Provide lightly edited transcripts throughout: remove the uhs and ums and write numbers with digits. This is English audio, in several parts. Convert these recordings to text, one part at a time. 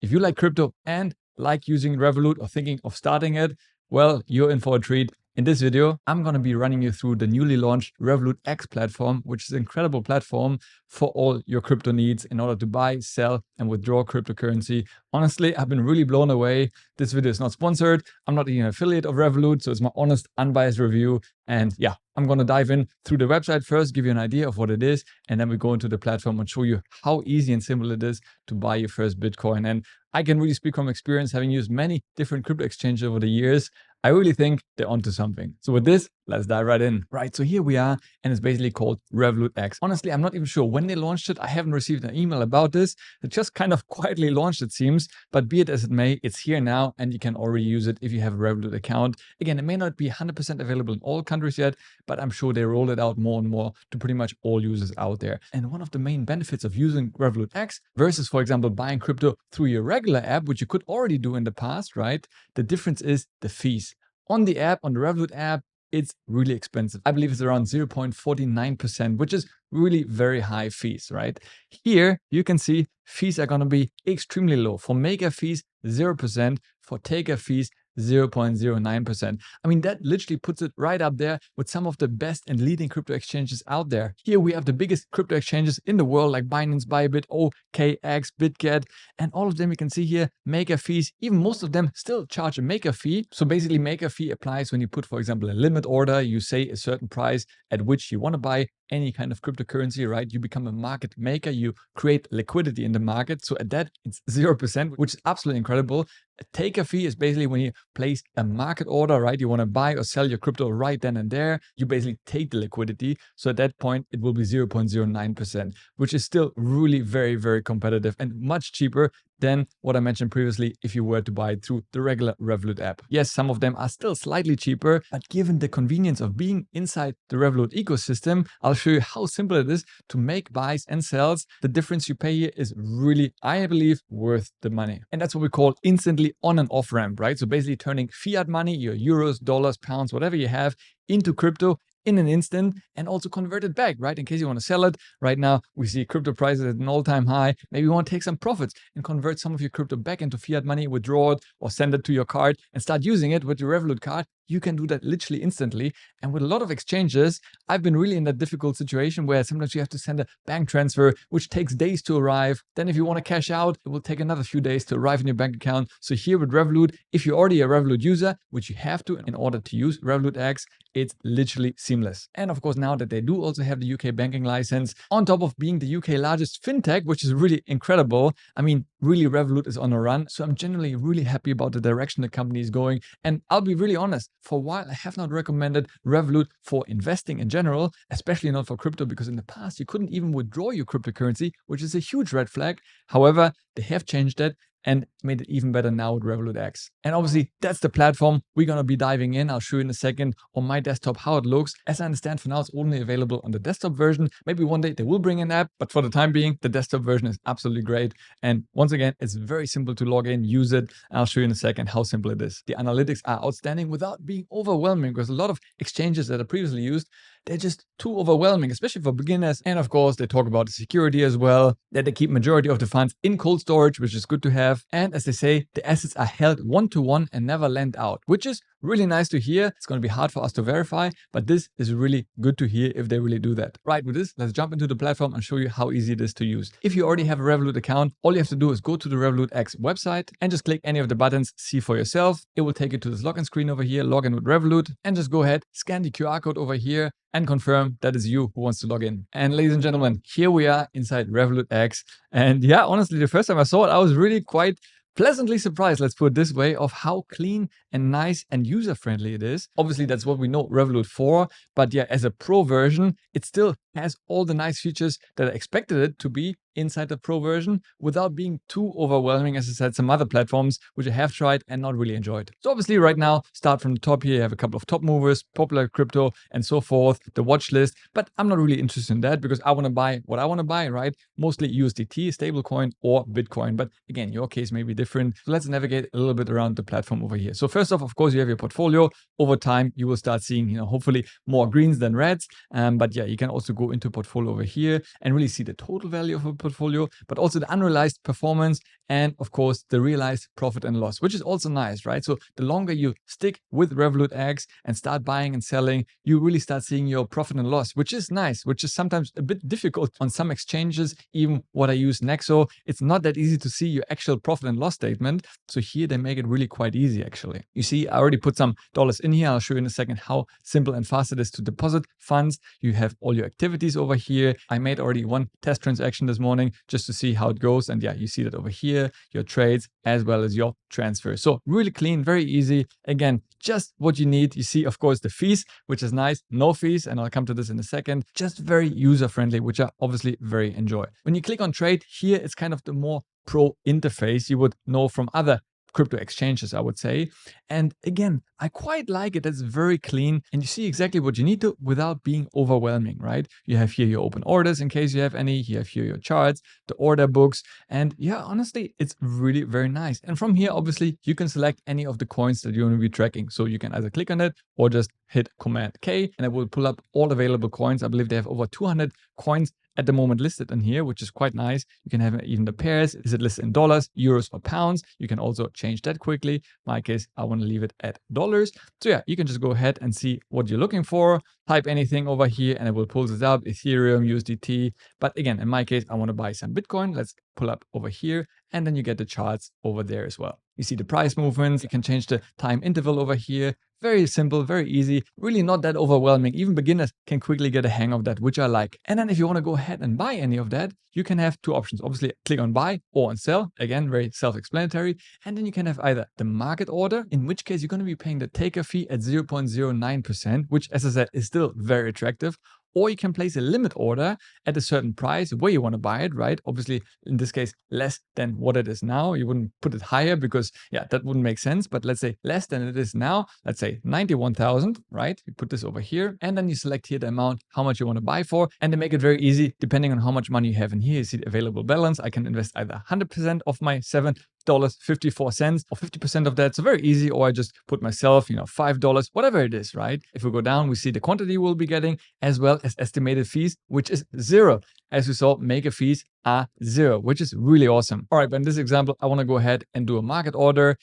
If you like crypto and like using Revolut or thinking of starting it, well, you're in for a treat. In this video, I'm going to be running you through the newly launched Revolut X platform, which is an incredible platform for all your crypto needs in order to buy, sell, and withdraw cryptocurrency. Honestly, I've been really blown away. This video is not sponsored. I'm not even an affiliate of Revolut, so it's my honest, unbiased review. And yeah, I'm going to dive in through the website first, give you an idea of what it is, and then we go into the platform and show you how easy and simple it is to buy your first Bitcoin. And I can really speak from experience, having used many different crypto exchanges over the years. I really think they're onto something. So with this, let's dive right in. Right, so here we are, and it's basically called Revolut X. Honestly, I'm not even sure when they launched it. I haven't received an email about this. It just kind of quietly launched, it seems. But be it as it may, it's here now, and you can already use it if you have a Revolut account. Again, it may not be 100% available in all countries yet, but I'm sure they roll it out more and more to pretty much all users out there. And one of the main benefits of using Revolut X versus, for example, buying crypto through your regular app, which you could already do in the past, right? The difference is the fees. On the app, on the Revolut app, it's really expensive. I believe it's around 0.49%, which is really very high fees, right? Here, you can see fees are going to be extremely low. For maker fees, 0%. For taker fees, 0.09%. I mean, that literally puts it right up there with some of the best and leading crypto exchanges out there. Here we have the biggest crypto exchanges in the world, like Binance, Bybit, OKX, BitGet, and all of them you can see here, maker fees. Even most of them still charge a maker fee. So basically, maker fee applies when you put, for example, a limit order. You say a certain price at which you want to buy any kind of cryptocurrency, right? You become a market maker, you create liquidity in the market. So at that, it's 0%, which is absolutely incredible. A taker fee is basically when you place a market order, right? You want to buy or sell your crypto right then and there. You basically take the liquidity. So at that point, it will be 0.09%, which is still really very, very competitive and much cheaper than what I mentioned previously if you were to buy it through the regular Revolut app. Yes, some of them are still slightly cheaper, but given the convenience of being inside the Revolut ecosystem, I'll show you how simple it is to make buys and sells. The difference you pay here is really, I believe, worth the money. And that's what we call instantly on and off ramp, right? So basically turning fiat money, your euros, dollars, pounds, whatever you have, into crypto in an instant, and also convert it back, right? In case you want to sell it. Right now, we see crypto prices at an all-time high. Maybe you want to take some profits and convert some of your crypto back into fiat money, withdraw it, or send it to your card and start using it with your Revolut card. You can do that literally instantly. And with a lot of exchanges, I've been really in that difficult situation where sometimes you have to send a bank transfer, which takes days to arrive. Then if you want to cash out, it will take another few days to arrive in your bank account. So here with Revolut, if you're already a Revolut user, which you have to in order to use Revolut X, it's literally seamless. And of course, now that they do also have the UK banking license, on top of being the UK largest fintech, which is really incredible. I mean, really Revolut is on a run. So I'm generally really happy about the direction the company is going. And I'll be really honest, for a while, I have not recommended Revolut for investing in general, especially not for crypto, because in the past, you couldn't even withdraw your cryptocurrency, which is a huge red flag. However, they have changed that and made it even better now with Revolut X. And obviously, that's the platform we're going to be diving in. I'll show you in a second on my desktop how it looks. As I understand, for now, it's only available on the desktop version. Maybe one day they will bring an app, but for the time being, the desktop version is absolutely great. And once again, it's very simple to log in, use it. I'll show you in a second how simple it is. The analytics are outstanding without being overwhelming, because a lot of exchanges that are previously used, they're just too overwhelming, especially for beginners. And of course, they talk about the security as well, that they keep majority of the funds in cold storage, which is good to have. And as they say, the assets are held one-to-one and never lent out, which is really nice to hear. It's going to be hard for us to verify, but this is really good to hear if they really do that. Right, with this, let's jump into the platform and show you how easy it is to use. If you already have a Revolut account, all you have to do is go to the Revolut X website and just click any of the buttons, see for yourself. It will take you to this login screen over here, log in with Revolut, and just go ahead, scan the QR code over here and confirm that is you who wants to log in. And ladies and gentlemen, here we are inside Revolut X. And yeah, honestly, the first time I saw it, I was really quite pleasantly surprised, let's put it this way, of how clean and nice and user-friendly it is. Obviously, that's what we know Revolut for, but yeah, as a pro version, it still has all the nice features that I expected it to be inside the pro version without being too overwhelming, as I said, some other platforms which I have tried and not really enjoyed. So obviously right now, start from the top here, you have a couple of top movers, popular crypto and so forth, the watch list, but I'm not really interested in that because I want to buy what I want to buy, right? Mostly USDT, stablecoin or Bitcoin, but again, your case may be different. So let's navigate a little bit around the platform over here. So first off, of course, you have your portfolio. Over time, you will start seeing, hopefully more greens than reds. But yeah, you can also go into portfolio over here and really see the total value of a portfolio, but also the unrealized performance and of course the realized profit and loss, which is also nice, right? So the longer you stick with Revolut X and start buying and selling, you really start seeing your profit and loss, which is nice, which is sometimes a bit difficult on some exchanges. Even what I use Nexo, it's not that easy to see your actual profit and loss statement. So here they make it really quite easy actually. You see, I already put some dollars in here. I'll show you in a second how simple and fast it is to deposit funds. You have all your activities over here. I made already one test transaction this morning just to see how it goes. And yeah, you see that over here, your trades as well as your transfers. So really clean, very easy. Again, just what you need. You see, of course, the fees, which is nice. No fees, and I'll come to this in a second. Just very user-friendly, which I obviously very enjoy. When you click on trade here, it's kind of the more pro interface you would know from other crypto exchanges, I would say. And again, I quite like it. It's very clean and you see exactly what you need to without being overwhelming, right? You have here your open orders in case you have any. You have here your charts, the order books. And yeah, honestly, it's really very nice. And from here, obviously, you can select any of the coins that you're going to be tracking. So you can either click on it or just hit Command K and it will pull up all available coins. I believe they have over 200 coins at the moment listed in here, which is quite nice. You can have even the pairs. Is it listed in dollars, euros, or pounds? You can also change that quickly. In my case, I want to leave it at dollars. So yeah, you can just go ahead and see what you're looking for. Type anything over here and it will pull this up, Ethereum, USDT. But again, in my case, I want to buy some Bitcoin. Let's pull up over here and then you get the charts over there as well. You see the price movements. You can change the time interval over here. Very simple, very easy, really not that overwhelming. Even beginners can quickly get a hang of that, which I like. And then if you want to go ahead and buy any of that, you can have two options. Obviously, click on buy or on sell. Again, very self-explanatory. And then you can have either the market order, in which case you're going to be paying the taker fee at 0.09%, which as I said is still very attractive. Or you can place a limit order at a certain price where you want to buy it, right? Obviously, in this case, less than what it is now. You wouldn't put it higher because, yeah, that wouldn't make sense. But let's say less than it is now. Let's say 91,000, right? You put this over here and then you select here the amount, how much you want to buy for. And they make it very easy depending on how much money you have in here. You see the available balance. I can invest either 100% of my $7.54 or 50% of that. So very easy. Or I just put myself, $5, whatever it is, right? If we go down, we see the quantity we'll be getting as well as estimated fees, which is 0. As we saw, maker fees are 0, which is really awesome. All right, but in this example, I want to go ahead and do a market order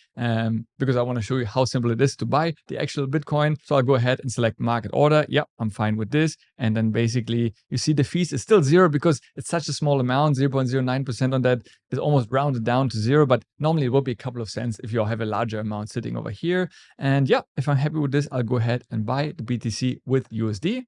because I want to show you how simple it is to buy the actual Bitcoin. So I'll go ahead and select market order. Yep, I'm fine with this. And then basically you see the fees is still 0 because it's such a small amount. 0.09% on that is almost rounded down to 0, but normally it will be a couple of cents if you have a larger amount sitting over here. And yeah, if I'm happy with this, I'll go ahead and buy the BTC with USD.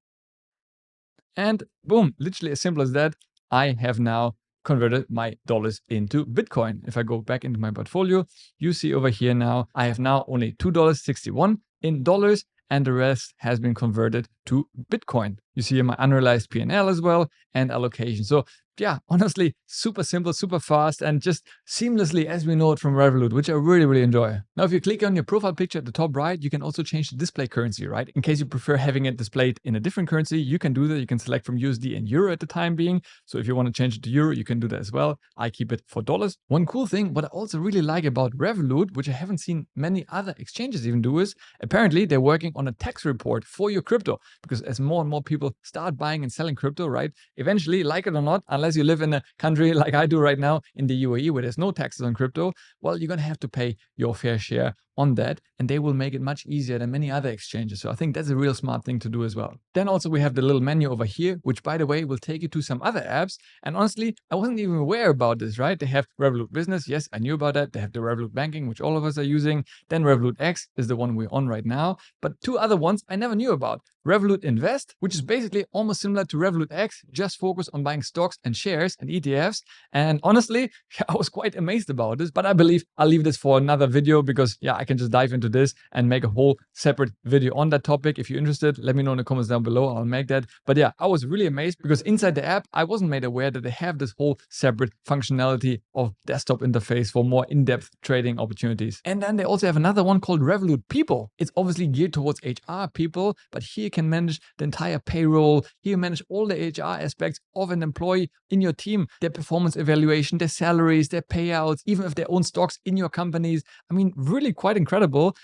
And boom, literally as simple as that, I have now converted my dollars into Bitcoin. If I go back into my portfolio, you see over here now, I have now only $2.61 in dollars and the rest has been converted to Bitcoin. You see here my unrealized P&L as well and allocation. So yeah, honestly, super simple, super fast, and just seamlessly as we know it from Revolut, which I really, really enjoy. Now, if you click on your profile picture at the top right, you can also change the display currency, right? In case you prefer having it displayed in a different currency, you can do that. You can select from USD and Euro at the time being. So if you want to change it to Euro, you can do that as well. I keep it for dollars. One cool thing, what I also really like about Revolut, which I haven't seen many other exchanges even do, is apparently they're working on a tax report for your crypto. Because as more and more people start buying and selling crypto, right? Eventually, like it or not, unless you live in a country like I do right now in the UAE where there's no taxes on crypto, well, you're going to have to pay your fair share on that, and they will make it much easier than many other exchanges. So I think that's a real smart thing to do as well. Then also we have the little menu over here, which by the way will take you to some other apps. And honestly, I wasn't even aware about this, right? They have Revolut Business. Yes, I knew about that. They have the Revolut Banking, which all of us are using. Then Revolut X is the one we're on right now. But two other ones I never knew about. Revolut Invest, which is basically almost similar to Revolut X, just focused on buying stocks and shares and ETFs. And honestly, I was quite amazed about this, but I believe I'll leave this for another video because yeah, I can just dive into this and make a whole separate video on that topic. If you're interested, let me know in the comments down below. I'll make that. But yeah, I was really amazed because inside the app, I wasn't made aware that they have this whole separate functionality of desktop interface for more in-depth trading opportunities. And then they also have another one called Revolut People. It's obviously geared towards HR people, but here you can manage the entire payroll. Here you manage all the HR aspects of an employee in your team, their performance evaluation, their salaries, their payouts, even if they own stocks in your companies. I mean, really quite quite incredible.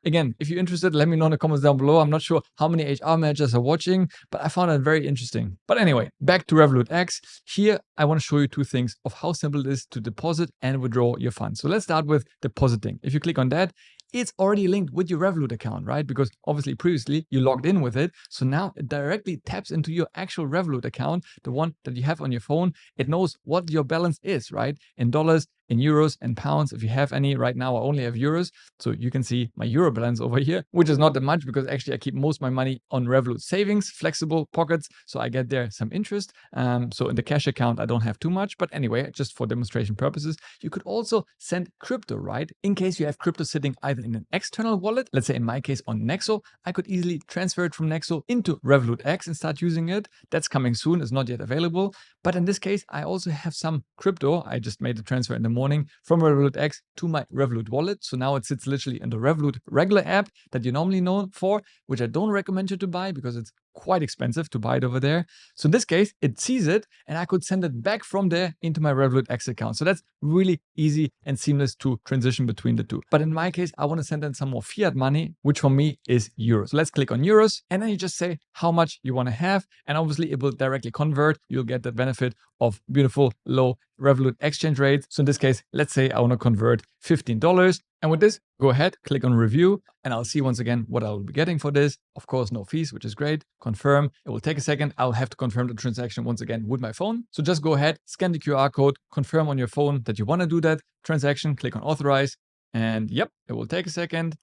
Again, if you're interested, let me know in the comments down below. I'm not sure how many HR managers are watching, but I found it very interesting. But anyway, back to Revolut X. Here, I want to show you two things of how simple it is to deposit and withdraw your funds. So let's start with depositing. If you click on that, it's already linked with your Revolut account, right? Because obviously previously you logged in with it. So now it directly taps into your actual Revolut account, the one that you have on your phone. It knows what your balance is, right? In dollars, in euros, and pounds, if you have any. Right now I only have euros, so you can see my euro balance over here, which is not that much because actually I keep most of my money on Revolut savings, flexible pockets, so I get there some interest. So in the cash account I don't have too much, but anyway, just for demonstration purposes, you could also send crypto, right? In case you have crypto sitting either in an external wallet, let's say in my case on Nexo, I could easily transfer it from Nexo into Revolut X and start using it. That's coming soon, it's not yet available, but in this case I also have some crypto. I just made the transfer in the morning from Revolut X to my Revolut wallet. So now it sits literally in the Revolut regular app that you normally know for, which I don't recommend you to buy because it's quite expensive to buy it over there. So in this case, it sees it and I could send it back from there into my Revolut X account. So that's really easy and seamless to transition between the two. But in my case, I want to send in some more fiat money, which for me is euros. So let's click on euros and then you just say how much you want to have. And obviously it will directly convert. You'll get the benefit of beautiful low Revolut exchange rates. So in this case, let's say I want to convert $15. And with this, go ahead, click on review, and I'll see once again what I will be getting for this. Of course, no fees, which is great. Confirm. It will take a second. I'll have to confirm the transaction once again with my phone. So just go ahead, scan the QR code, confirm on your phone that you want to do that transaction, click on authorize, and yep, it will take a second.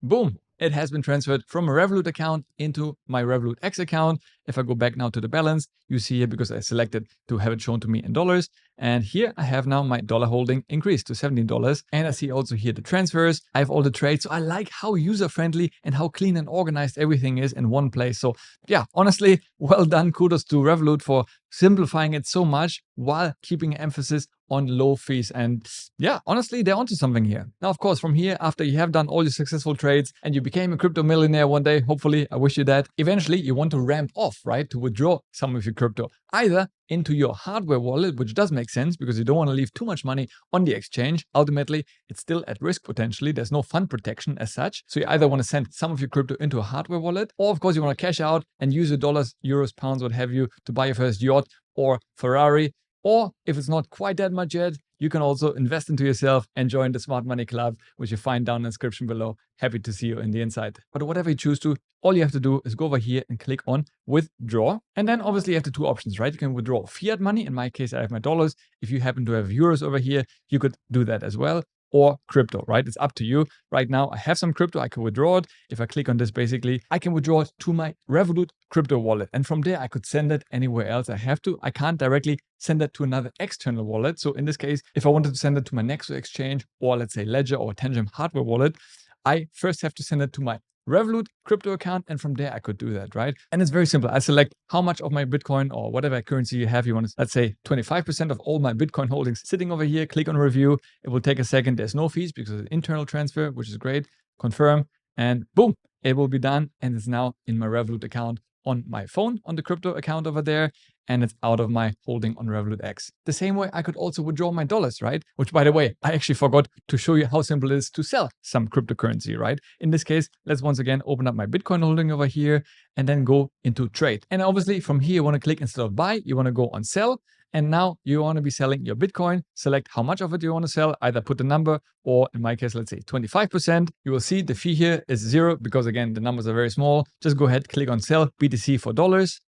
Boom. It has been transferred from a Revolut account into my Revolut X account. If I go back now to the balance, you see here because I selected to have it shown to me in dollars. And here I have now my dollar holding increased to $17. And I see also here the transfers. I have all the trades. So I like how user-friendly and how clean and organized everything is in one place. So yeah, honestly, well done. Kudos to Revolut for simplifying it so much while keeping emphasis on low fees. And yeah, honestly, they're onto something here. Now, of course, from here, after you have done all your successful trades and you became a crypto millionaire one day, hopefully, I wish you that, eventually you want to ramp off, right? To withdraw some of your crypto, either into your hardware wallet, which does make sense because you don't want to leave too much money on the exchange. Ultimately, it's still at risk potentially. There's no fund protection as such. So you either want to send some of your crypto into a hardware wallet, or of course you want to cash out and use your dollars, euros, pounds, what have you, to buy your first yacht or Ferrari. Or if it's not quite that much yet, you can also invest into yourself and join the Smart Money Club, which you find down in the description below. Happy to see you in the inside. But whatever you choose to, all you have to do is go over here and click on withdraw. And then obviously you have the two options, right? You can withdraw fiat money. In my case, I have my dollars. If you happen to have euros over here, you could do that as well. Or crypto, right? It's up to you. Right now, I have some crypto. I can withdraw it. If I click on this, basically, I can withdraw it to my Revolut crypto wallet. And from there, I could send it anywhere else I have to. I can't directly send that to another external wallet. So in this case, if I wanted to send it to my Nexo exchange or let's say Ledger or Tangent hardware wallet, I first have to send it to my Revolut crypto account, and from there I could do that, right? And it's very simple. I select how much of my Bitcoin or whatever currency you have. You want to, let's say 25% of all my Bitcoin holdings sitting over here. Click on review. It will take a second. There's no fees because it's an internal transfer, which is great. Confirm, and boom, it will be done. And it's now in my Revolut account on my phone, on the crypto account over there, and it's out of my holding on Revolut X. The same way I could also withdraw my dollars, right? Which, by the way, I actually forgot to show you how simple it is to sell some cryptocurrency, right? In this case, let's once again open up my Bitcoin holding over here and then go into trade. And obviously from here, you want to click instead of buy, you want to go on sell. And now you want to be selling your Bitcoin. Select how much of it you want to sell. Either put the number or in my case, let's say 25%. You will see the fee here is 0 because again, the numbers are very small. Just go ahead, click on sell BTC for dollars.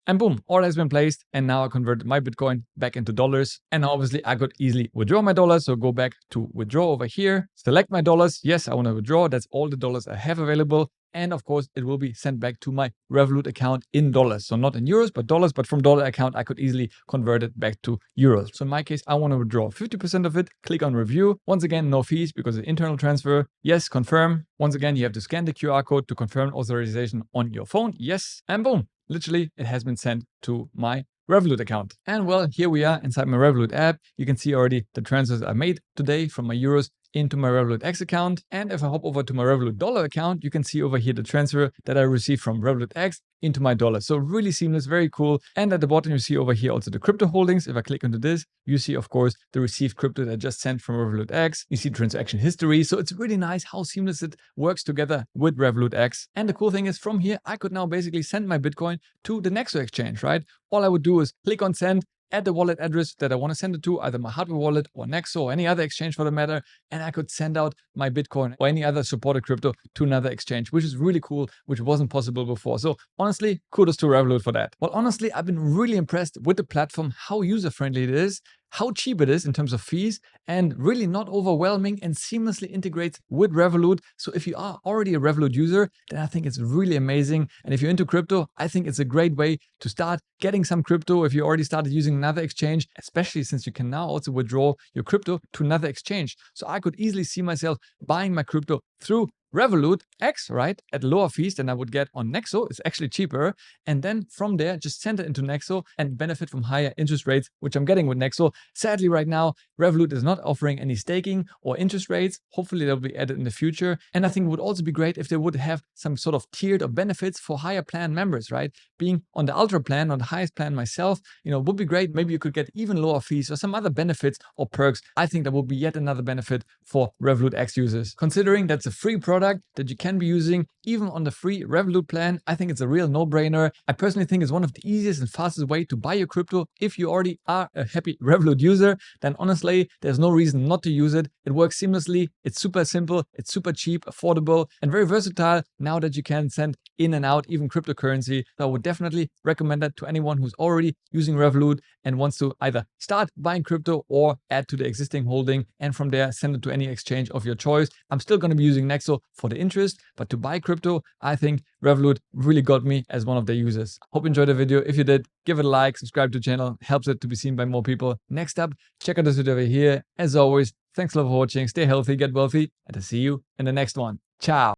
And boom, order has been placed. And now I converted my Bitcoin back into dollars. And obviously I could easily withdraw my dollars. So go back to withdraw over here, select my dollars. Yes, I want to withdraw. That's all the dollars I have available. And of course, it will be sent back to my Revolut account in dollars. So not in euros, but dollars. But from dollar account, I could easily convert it back to euros. So in my case, I want to withdraw 50% of it. Click on review. Once again, no fees because it's internal transfer. Yes, confirm. Once again, you have to scan the QR code to confirm authorization on your phone. Yes, and boom. Literally, it has been sent to my Revolut account. And well, here we are inside my Revolut app. You can see already the transfers I made today from my euros into my Revolut X account. And if I hop over to my Revolut dollar account, you can see over here the transfer that I received from Revolut X into my dollars. So really seamless, very cool. And at the bottom, you see over here also the crypto holdings. If I click into this, you see, of course, the received crypto that I just sent from Revolut X. You see transaction history. So it's really nice how seamless it works together with Revolut X. And the cool thing is from here, I could now basically send my Bitcoin to the Nexo exchange, right? All I would do is click on send, add the wallet address that I want to send it to, either my hardware wallet or Nexo or any other exchange for the matter, and I could send out my Bitcoin or any other supported crypto to another exchange, which is really cool, which wasn't possible before. So honestly, kudos to Revolut for that. Well, honestly, I've been really impressed with the platform, how user-friendly it is, how cheap it is in terms of fees, and really not overwhelming and seamlessly integrates with Revolut. So if you are already a Revolut user, then I think it's really amazing. And if you're into crypto, I think it's a great way to start getting some crypto if you already started using another exchange, especially since you can now also withdraw your crypto to another exchange. So I could easily see myself buying my crypto through Revolut X, right, at lower fees than I would get on Nexo. It's actually cheaper. And then from there, just send it into Nexo and benefit from higher interest rates, which I'm getting with Nexo. Sadly, right now, Revolut is not offering any staking or interest rates. Hopefully, they'll be added in the future. And I think it would also be great if they would have some sort of tiered or benefits for higher plan members, right? Being on the ultra plan, on the highest plan myself, would be great. Maybe you could get even lower fees or some other benefits or perks. I think that would be yet another benefit for Revolut X users. Considering that's a free product that you can be using even on the free Revolut plan, I think it's a real no-brainer. I personally think it's one of the easiest and fastest way to buy your crypto. If you already are a happy Revolut user, then honestly, there's no reason not to use it. It works seamlessly. It's super simple. It's super cheap, affordable, and very versatile now that you can send in and out even cryptocurrency. So I would definitely recommend that to anyone who's already using Revolut and wants to either start buying crypto or add to the existing holding, and from there send it to any exchange of your choice. I'm still going to be using Nexo for the interest, but to buy crypto, I think Revolut really got me as one of their users. Hope you enjoyed the video. If you did, give it a like, subscribe to the channel, helps it to be seen by more people. Next up, check out this video over here. As always, thanks a lot for watching, stay healthy, get wealthy, and I'll see you in the next one. Ciao.